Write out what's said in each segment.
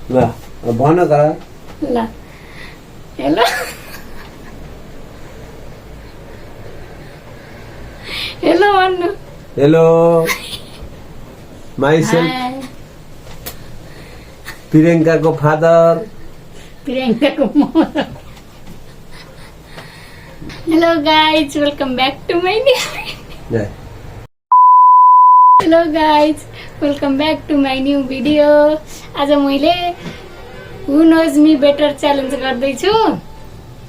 ल भन त ल हेलो हेलो भन्नु हेलो माइसेल्फ हाय प्रियङ्काको फादर प्रियङ्काको mother hello guys welcome back to my hello guys welcome back to my new video. आज मैले who knows me better challenge गर्दैछु।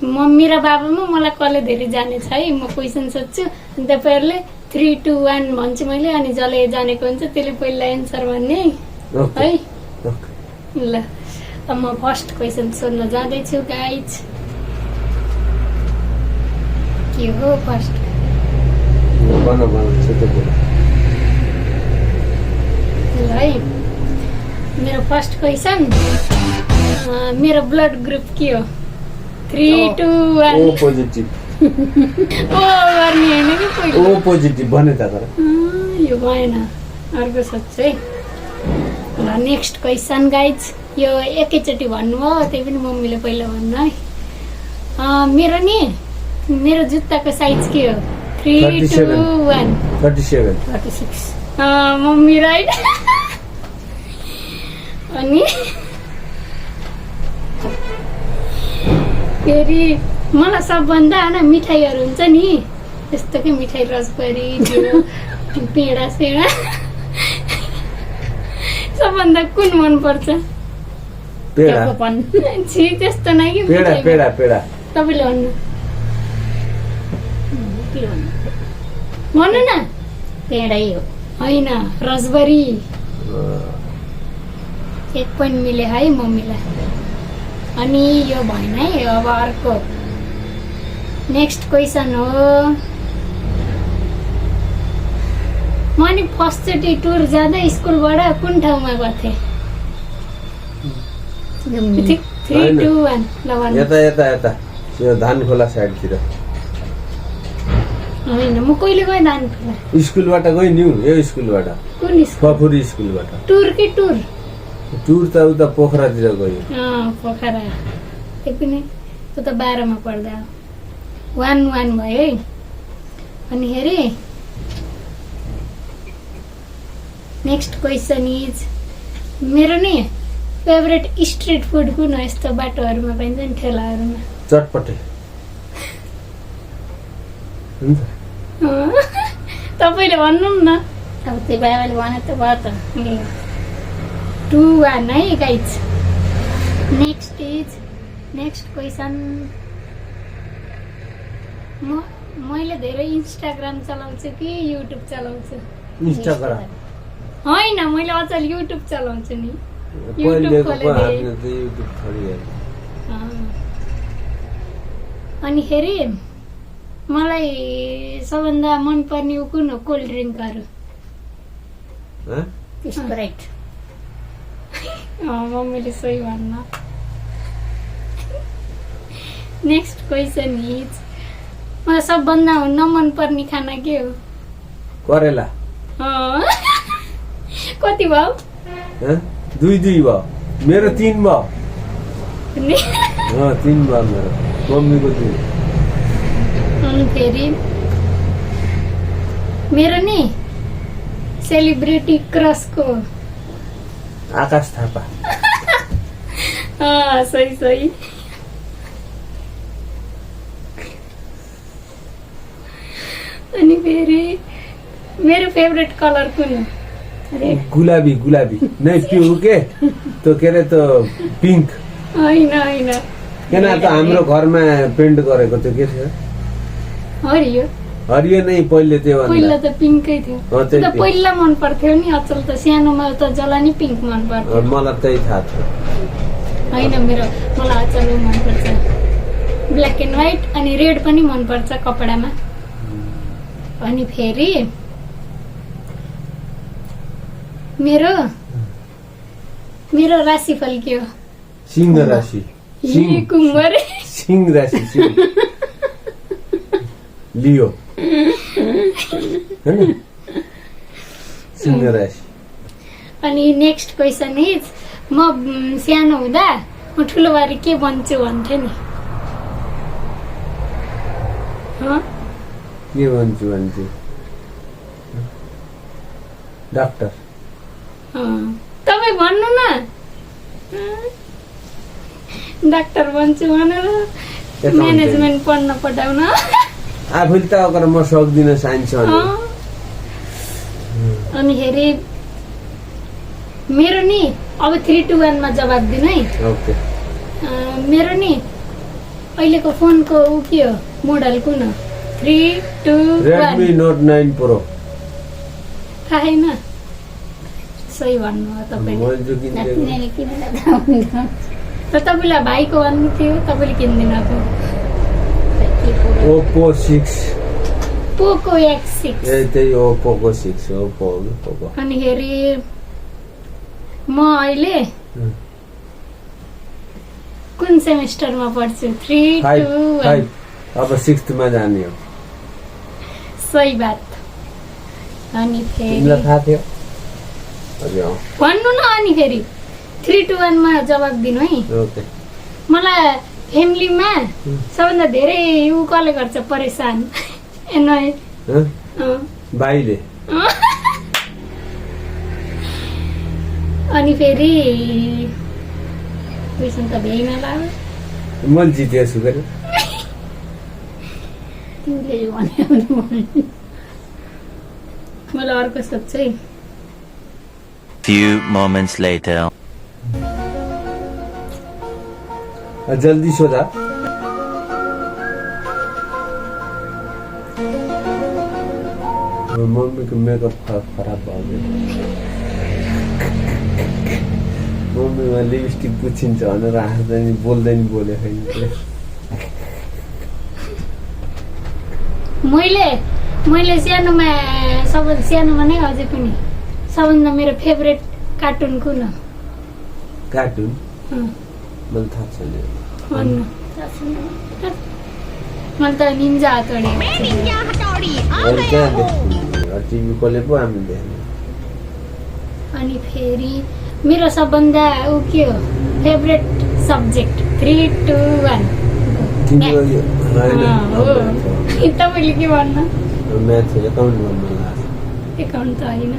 मम्मी र बाबामा मलाई कसले धेरै जानेछ है। म क्वेसन सोध्छु अनि तपाईँहरूले 3, 2, 1 भन्छु मैले, अनि जसले जानेको हुन्छ त्यसले पहिला एन्सर भन्ने है। ल अब म फर्स्ट क्वेसन सोध्न जाँदैछु गाइज। के हो फर्स्ट? है मेरो फर्स्ट क्वेसन, मेरो ब्लड ग्रुप के हो? 3, 2, 1 ओ पोजिटिभ ओ गर्ने होइन कि पहिला ओ पोजिटिभ भने त तर यो भएन, अर्को सोध्छु है। ल नेक्स्ट क्वेसन गाइज, यो एकैचोटि भन्नु हो, त्यही पनि मम्मीले पहिला भन्नु है। मेरो नि मेरो जुत्ताको साइज के हो? 3, 2, 1 36 मम्मी राइट। अनि फेरि मलाई सबभन्दा मिठाईहरू हुन्छ नि, त्यस्तो के मिठाई रसबरी पेडा सेडा सबभन्दा कुन मन पर्छ? पेडा छि त्यस्तो नै कि पेडा पेडा पेडा तपाईले भन्नु भन्नु न। पेडै हो होइन, रसबरी। 1 पोइन्ट मिले है मम्मीलाई। अनि यो भएन है। अब अर्को नेक्स्ट क्वेसन हो, म नि फर्स्टचोटि टुर जाँदा स्कुलबाट कुन ठाउँमा गएको थिएँ? 3, 2, 1 ल भन्नु। यता यता यता यो धानखोला साइडतिर होइन, म कहिले गएँ धानखोला? स्कुलबाट गएँ नि, यो स्कुलबाट कुन स्कुल? फफुरी स्कुलबाट। टुर कि टुर? टुर त उता पोखरातिर गयो। पोखरा त्यो पनि त्यो त 12 मा पढ्दा 1, 1 भयो है। अनि हेरे नेक्स्ट क्वेसन इज, मेरो नि फेभरेट स्ट्रिट फुड कुन हो? यस्तो बाटोहरूमा पाइन्छ नि, ठेलाहरूमा। चटपटे हुन्छ। तपाईँले भन्नु न। अब त्यो बाबाले भने त भयो त। 2, 1 है गाइज। नेक्स्ट क्वेसन, मैले धेरै इन्स्टाग्राम चलाउँछु कि युट्युब चलाउँछु? इन्स्टाग्राम होइन, मैले अचेल युट्युब चलाउँछु नि। अनि फेरि मलाई सबभन्दा मनपर्ने कुन हो? कोल्ड ड्रिङ्कहरू। स्प्राइट। मम्मीले सही भन्न। नेक्स्ट क्वेसन इज, मलाई सबभन्दा नमन पर्ने खाना के हो? करेला। कति भयो? 2 भयो। मेरो 3 भयो। 3 भयो मेरो, मम्मीको 2। अनि फेरि मेरो नि सेलिब्रिटी क्रसको आकाश थापा। सही। अनि फेरि मेरो फेभरेट कलर कुन हो? गुलाबी नै पिउ के तो के अरे तो पिङ्क होइन किन त हाम्रो घरमा पेन्ट गरेको त्यो के थियो? हरियो नै पहिले त्यो पहिला त पिङ्कै थियो। त्यो त पहिला मन पर्थ्यो नि, अचल त सानोमा त जला नि पिङ्क मन पर्थ्यो। मलाई त्यही थाहा थियो। होइन मलाई अचल मन पर्छ ब्ल्याक एन्ड व्हाइट, अनि रेड पनि मन पर्छ कपडामा। अनि फेरि मेरो राशिफल के हो? सिंह राशि। कुम्भ रे। सिंह राशि लियो सिंह राशि। अनि नेक्स्ट क्वेसन इज, म सानो हुँदा म ठुलो भएर के बन्छु भन्थे नि हँ? के भन्छु डाक्टर तपाईँ भन्नु न डाक्टर बन्छु भनेर म्यानेजमेन्ट पढ्न पठाउन आफूले त अगर म सक्दिनँ साइन्स अनिखेरि मेरो नि अब 3, 2, 1 मा जवाब दिनु है। ओके मेरो नि अहिलेको फोनको ऊ के हो मोडल कुन हो? 3, 2, 1 रेडमी नोट 9 प्रो थाहा छैन सही भन्नु हो मैले जो तपाईँले त तपाईँलाई भाइको भन्नु थियो तपाईँले किन्दिनु थियो ओप्पो 6 पोको X6 त्यही हो पोको 6 हो पोको अनिखेरि म अहिले कुन सेमेस्टरमा पढ्छु? 3, 2, 1 अब 6th मा जाने हो। सही बात। अनि फेरि तिमीलाई थाहा थियो भन्नु न अनि फेरि 3, 2, 1 मा जवाब दिनु है। ओके मलाई फ्यामिलीमा सबभन्दा धेरै ऊ कसले गर्छ परेशान एनोय भाइले अनि फेरि क्वेसन त भ्याइमा लाग्यो मैले जितेछु गरे तिमीले भने मलाई अर्को सोध्छु है। Few moments later. जल्दी सोधा मम्मीको मेकअप खराब भयो मम्मीमा लिपस्टिक पुछिन्छ भनेर हाँस्दैन बोल्दैन बोले छैन मैले सानोमा सानोमा नै अझै पनि सबभन्दा मेरो फेभरेट कार्टुन कुन हो? कार्टुन मलाई थाहा छैन मलाई त निन्जा हतोडी टिभी कसले पो हामी देख्ने। अनि फेरि मेरो सबभन्दा ऊ के हो फेभरेट सब्जेक्ट? 3, 2, 1 तपाईँले के भन्नु? म्याथ एकाउन्ट भन्नु लाग्छ। एकाउन्ट त होइन।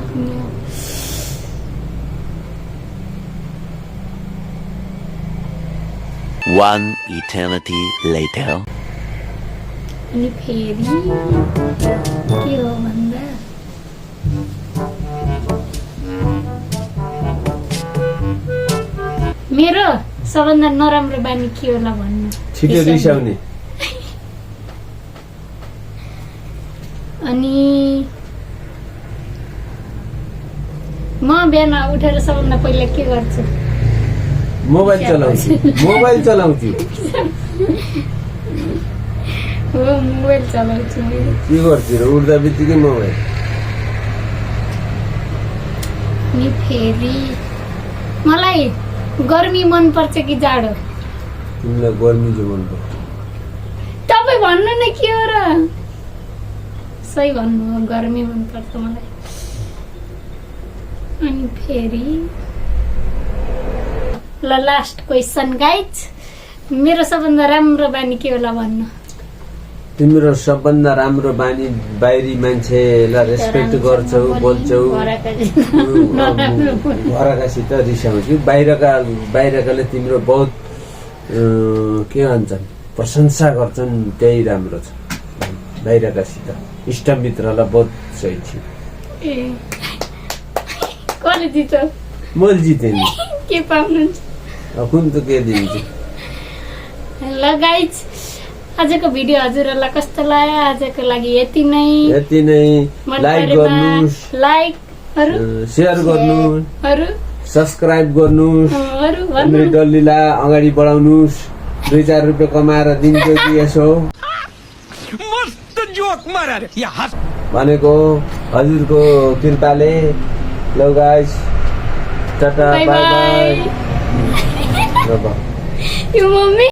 One eternity later. अनि फेरि के हो भन्दा मेरो सबभन्दा नराम्रो बानी के होला भन्नु? छिटो रिसाउने। अनि म बिहान उठेर सबभन्दा पहिला के गर्छु? मोबाइल चलाउँछु हो मोबाइल चलाउँछु मैले। के गर्छु र उठ्दा बित्तिकै मोबाइल। अनि फेरि मलाई गर्मी मन पर्छ कि जाडो? तिमीलाई गर्मी जो मन पर्छ? तपाईँ भन्नु न के हो र? सही भन्नु हो गर्मी मन पर्छ मलाई। अनि फेरि ल लास्ट क्वेसन गाइज मेरो सबभन्दा राम्रो बानी के होला भन्नु? तिम्रो सबभन्दा राम्रो बानी बाहिरी मान्छेलाई रेस्पेक्ट गर्छौ बोल्छौ घरकासित रिसाउँछौ बाहिरकाले तिम्रो बहुत के भन्छन् प्रशंसा गर्छन् त्यही राम्रो छ। बाहिरकासित इष्टमित्रलाई बहुत सही थियो। ए कसले जित्यो? मैले जितेँ नि। के पाउनुहुन्छ? कुन त के दिन्छु। ल गाइज आजको भिडियो हजुरहरूलाई कस्तो लाग्यो? आजको लागि यति नै। लाइक गर्नुस्, शेयर गर्नुस्, सब्स्क्राइब गर्नुस्, अनि डल्लीलाई अगाडि बढाउनुस्। 2-4 रुपियाँ कमाएर दिन्छु कि यसो भनेको हजुरको कृपाले। ल गाइस टाटा बाई बाई। यो मम्मी